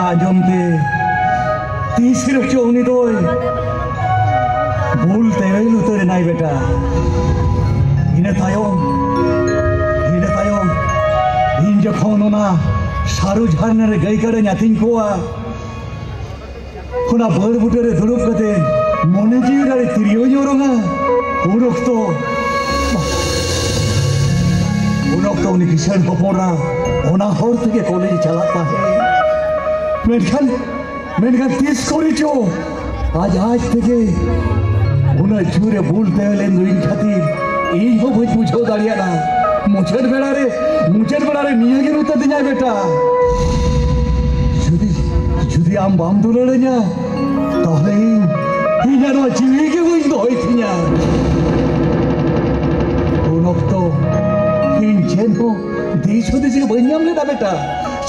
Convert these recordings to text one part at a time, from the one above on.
आजमते तीसरे चौनी तो बोलते हैं लुतेरे नाई बेटा इन्हें तायों इन जखोनो ना शारू झारने रे गई करे न्यातिंग कोआ खुना बड़ बुटेरे दुरुप कते मोने जीव रे तिरियो जोरोंगा उनोक्तो उन्हें किसान बपोरा ओना होर तके कॉलेज चलाता है मेनखान तीस कोरी चो आज तके उन्हें चूरे बोलते हैं लेन दुइन खातिर इन हो बुझ बुझो दाड़िया ना मुचेर बेड़ा रे निया के रुता दिया बेटा जुदी आम बाम दुलड़े nya ताहले इना नो जीवी के बुझ दो इतिया उनोक्तो इन चेन हो दिस हो दिस के बन्याम ले ना बेटा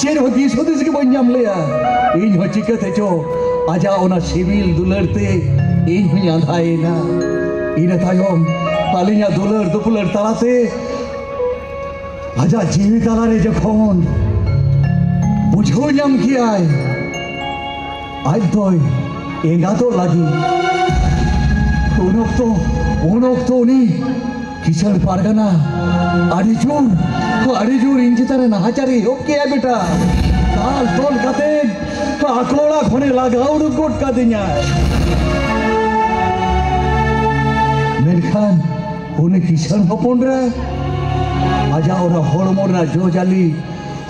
चेन हो दिस हो दिस के बन्याम ले इन हो चिकते चो आजा ओना सिविल दुलड़ते इन हो आंधाए ना इन तायम पालिया दुलड़ दुपुलड़ तालाते आजा जीवी तालारे जखोन बुझो नाम किया आज दोय एंगा तो लगी उनोक्तो नी किसान पारगाना आड़ीजूर इन चितारे नाहाचारी ओके है बेटा ताल तोल काते आकोड़ा खोने लगाओ रुकोट का दिया मेनखान उन्हें किसान हपन रे आजा ओना हड़मोना जो जाली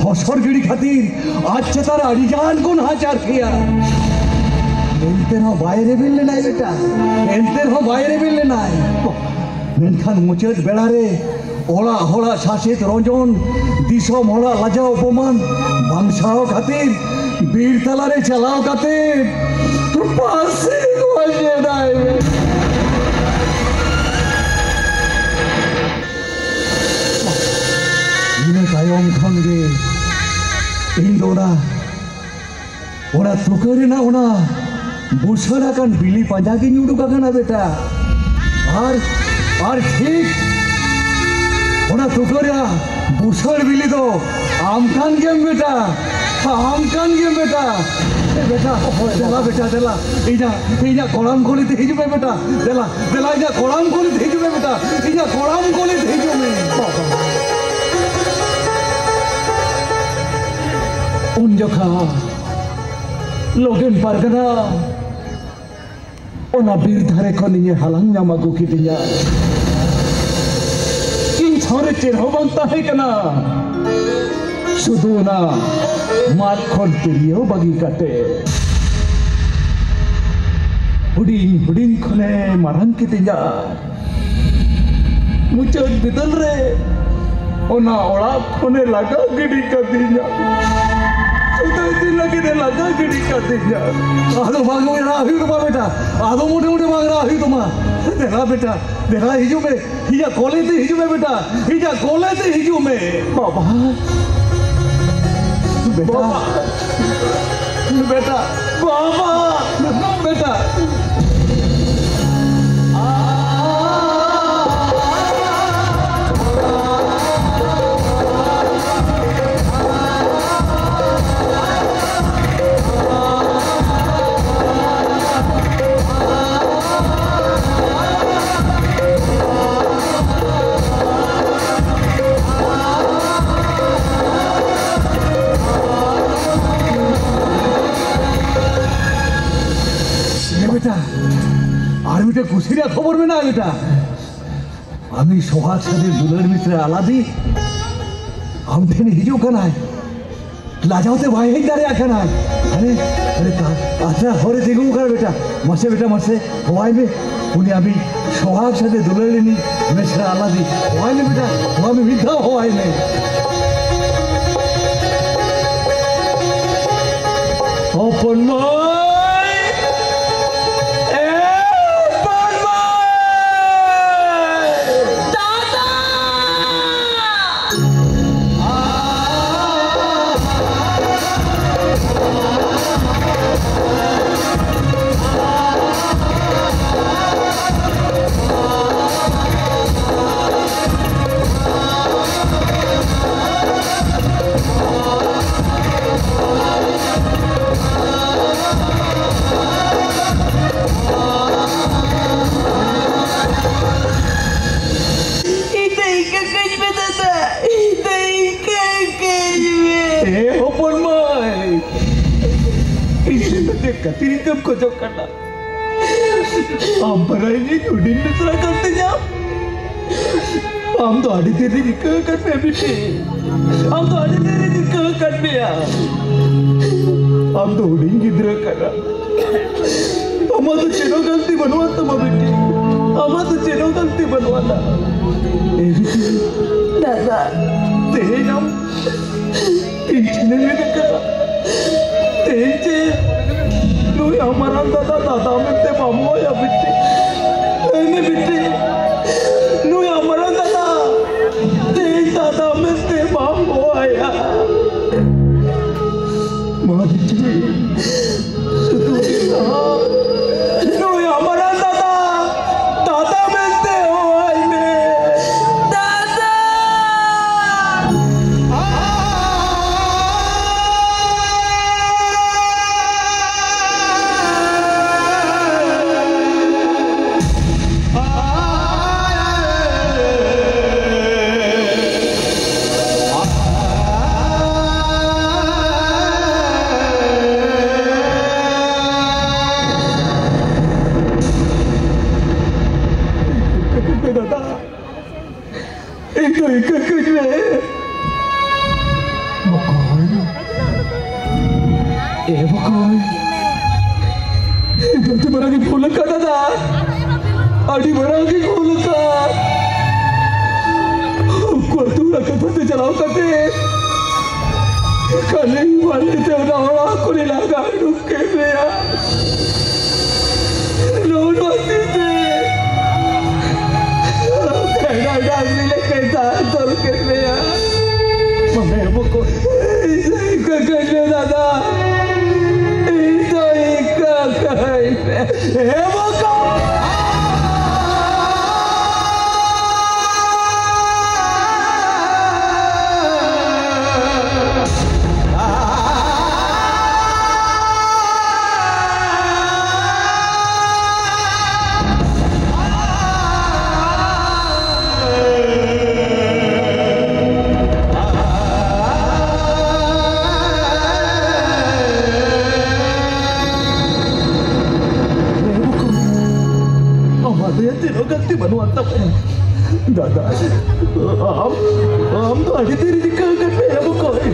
हसर गिड़ी खातिर आज चेतार आड़ीजान को नाहाचार किया एनते हो बाहरे बिल्ले नाई बेटा एनते हो बाहरे बिल्ले नाई मेनखान मुचेत बेड़ा रे ओड़ा होड़ा शासित रंजन दिसम होड़ा लाजा अपमान बांसाओ खातिर बीर तलारे चलाओ खातिर पासे गोजे नाई इने तायम खंगे इंदोरा ओना तुकरे ना ओना बुसरा कान बिली पाजा के न्यूडू का गाना बेटा और ठीक ओना तुकरे बुसर बिली तो आमकान गेम बेटा बेटा देला इना कोड़ाम कोली ते हिजुबे बेटा देला इना कोड़ाम कोली ते हिजुबे बेटा इना कोड़ाम कोली ते हिजुबे उन जखा लोगन पारगना ओना बीर धारे को निये हलांग नामा गुकी दिया इन छोरे चिरहो बनता है कना शुद्ध ना मार खोल तिरियो बगी काटे हुडिंग खोने मारंग की दिया मुझे बिदल रे ओना ओला खोने लगा गिड़ी का दिया लगा गिड़ी का दिया आदो भागो राही तुमा बेटा आदो मोटे भाग राही तुमा देखा बेटा देखा हिजू में हिजा कोले ते हिजू में बेटा हिजा कोले ते हिजू में बाबा बेटा बेटा खुशिया खबर में ना बेटा आमी सोहाग साथे दुलर मित्र आलादी हम ठेने हिजो कना है लाजाओते भाई ही दारे आखना अरे अच्छा होरे देखो कर बेटा मसे हवाई में उन्हें अभी सोहाग साथे दुलर लेनी मित्र आलादी हवाई में बेटा हवा में विद्या हवाई में ओपन खातिर इनकम को जो करना हम बराई उड़ीन दूसरा करते जा हम तो आड़ी तेरी निकल करते हैं बेटे हम तो आड़ी तेरी निकल करते हैं हम तो उड़ीन की तरह कर रहा हम तो चेनो गलती बनवाता माँ बेटे हम तो चेनो गलती बनवाता दादा तेरे नाम इतने में देखा तेरे तू हमारा दादा में ते मामू या बेटे नहीं बेटे तू हमारा दादा तेरे दादा में ते मामू आया माँ बेटे तू हमारा दादा दादा में ते हो आई में दादा चलाओ करते कल वाले को लगा रुके गया लोन होती थे तोड़ के गया मम्मी वो को दादा गलती बनवाता दादा हम तो आड़े तेरी निकल कर पे हम कोई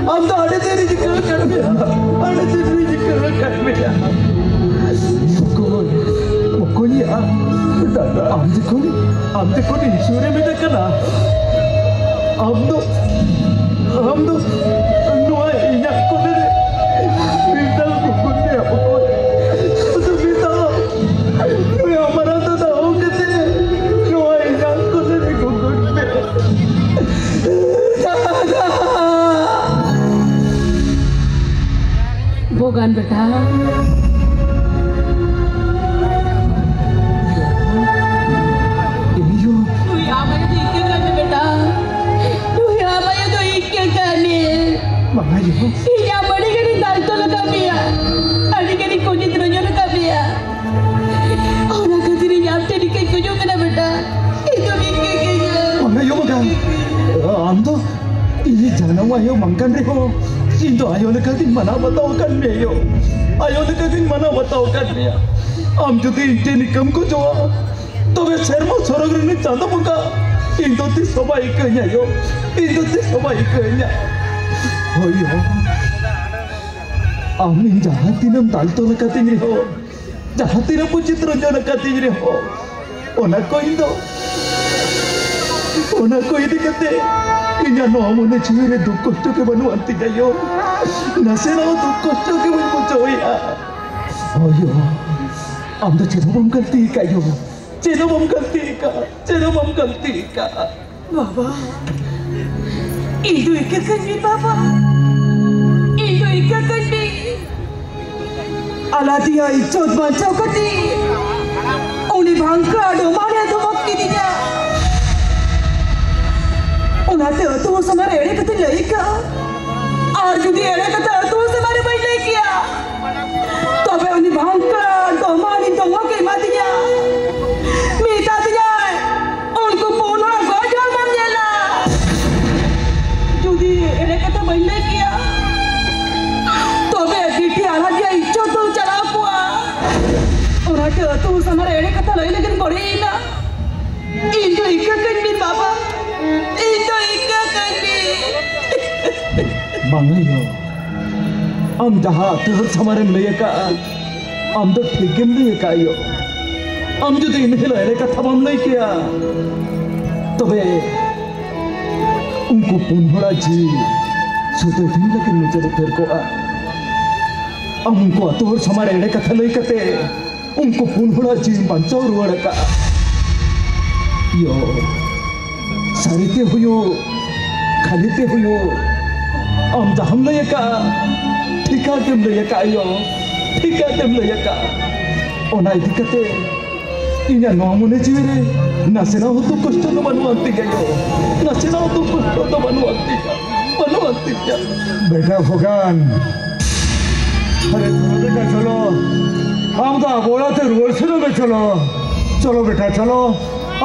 हम तो आड़े तेरी निकल कर पे आड़े तेरी निकल कर पे कोई दादा हम देखो नहीं सूर्य में देखा ना हम तो नुआ इन्हें को दे बिल्डर को कुन्ने हमको तो बिल्डर हमारा भोगान बेटा बेटा बड़ी गरी दाल तो लगा पिया अड़ी गरी कुछ इतना जो लगा पिया और अगर तेरी याद तेरी के कुछ होगा ना बेटा ये तो बिक गया मम्मी यो बता हम तो ये जाना हुआ यो मंगन रे हो इन तो आयो ने कहीं मना बताओ कर में यो आयो ने कहीं मना बताओ कर में हम जो इंटे निकम को जो तो वे शर्मा छोरगर ने चांदा मुका इन तो ती सबाई कन्या यो इन तो ती सबाई कन्या हो यो आमिन जहाँ तीनम ताल तो लगाती नहीं हो जहाँ तीनम पुचित्र जो लगाती नहीं हो ओना कोई दिक्कते इन्हें नॉमने चीरे दुख कष्ट के बनवाती जायो नसे ना दुख कष्ट के बन मुझोया ओयो हम तो चेरोबम गलती का बाबा itu ikan kandi Baba itu ikan kandi alatia ichot baca kati uni bangka do mare do makki dia उन्हाते तो वो समारे एड़े कते लई का और जुदी एड़े कते तो समारे बैठ ले किया तो बे उन्हीं भांका तो मानी तो वो के माती जा मीठा दिया उनको बोलना गोजो मन जाला जुदी एड़े कते बैठ ले किया तो बे बीटी आला दिया इच्छो तो बांगयो आम जहाँ तुहर समारेम लय का आम तो ठीकम लय का यो आम जो दिन हिला एरे कथा बाम लय किया तबे उनको पुनहरा जी सुते दिन लगे नीचे तेर को आम उनको तुहर समारे एरे कथा लय कते उनको पुनहरा जी बंचाव रुआड़ का यो सारिते हुयो खालिते हुयो आम जहां लय का ठिका तेम लय का यो ठिका तेम लय का ओना इदि कते इना नमने जीवे नासेना हो तो कष्ट तो बनवाती गयो नासेना हो तो कष्ट तो बनवाती क्या बेटा फुगान अरे बेटा चलो हम तो अबोड़ाते रुअरसेना में चलो चलो बेटा चलो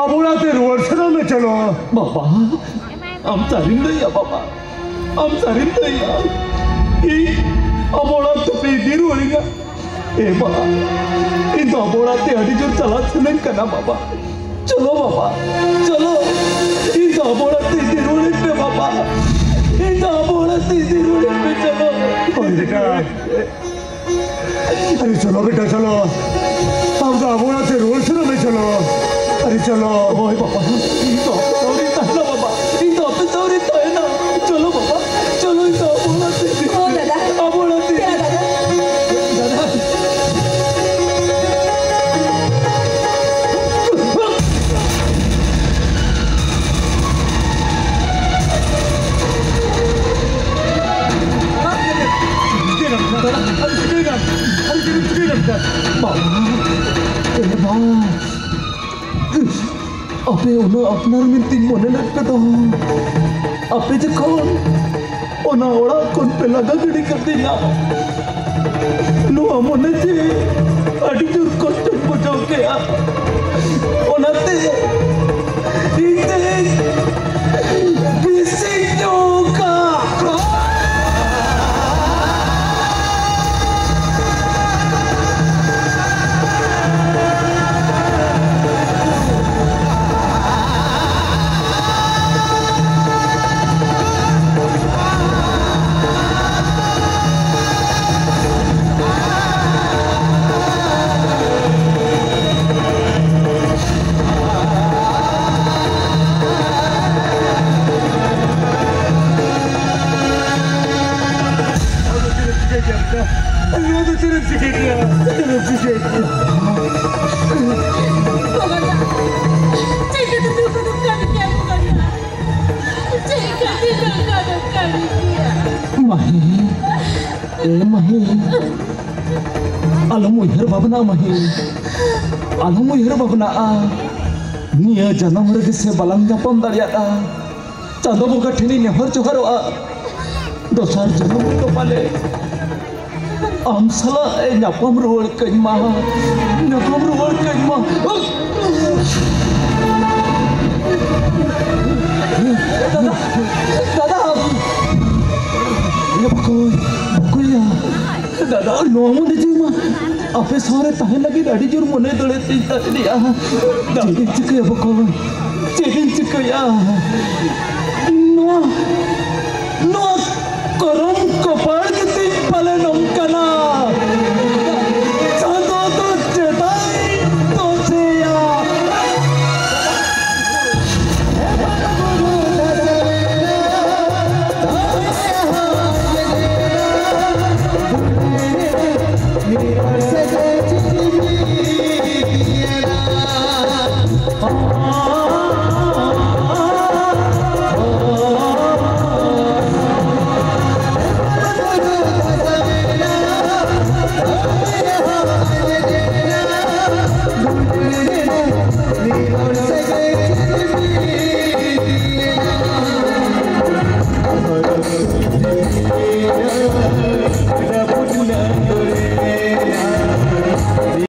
अबोड़ाते रुअरसेना में चलो बाबा हम सारिम दया बाबा हम सारिम दया ई अबोड़ाते पेदी रुअरिंगा ए बाबा इन तो अबोड़ाते अड़ी जो चला सुनन कना बाबा चलो बाबा चलो इन तो अबोड़ाते दिरुड़े पे बाबा इन तो अबोड़ाते दिरुड़े पे चलो बेटा अरे चलो बेटा चलो हम तो अबोड़ाते रुअरसेना में चलो अरे चलो ओए बाबा इन तो सौरी ताना बाबा इन तो सौरी ताना चलो बाबा चलो इन तो अबोड़ाते ओ दादा अबोड़ाते क्या दादा दादा अबे उन्हें अपना मिलती मोने लगता तो अबे जो कौन ओना ओड़ा कौन पे लगा गड़ी कर दिया नो मोने जे अड़ी जो कष्ट बचाओ के आ ओना ते इते किसी का Alamuhir babna mahi, alamuhir babna a, niya janam regi se balangnya pondariya a, chando buka thini nehor joharo a, dosar janam to pale, amsala nyapam ruwar kajma, nyapam ruwar kajma. Dada, dada, ya bakoy ya. दादा normal जीमा आपे सारे ताहे लगी गाड़ी जोर मने दड़े तीता दिया चेकिन चिकया बको चेकिन चिकया नो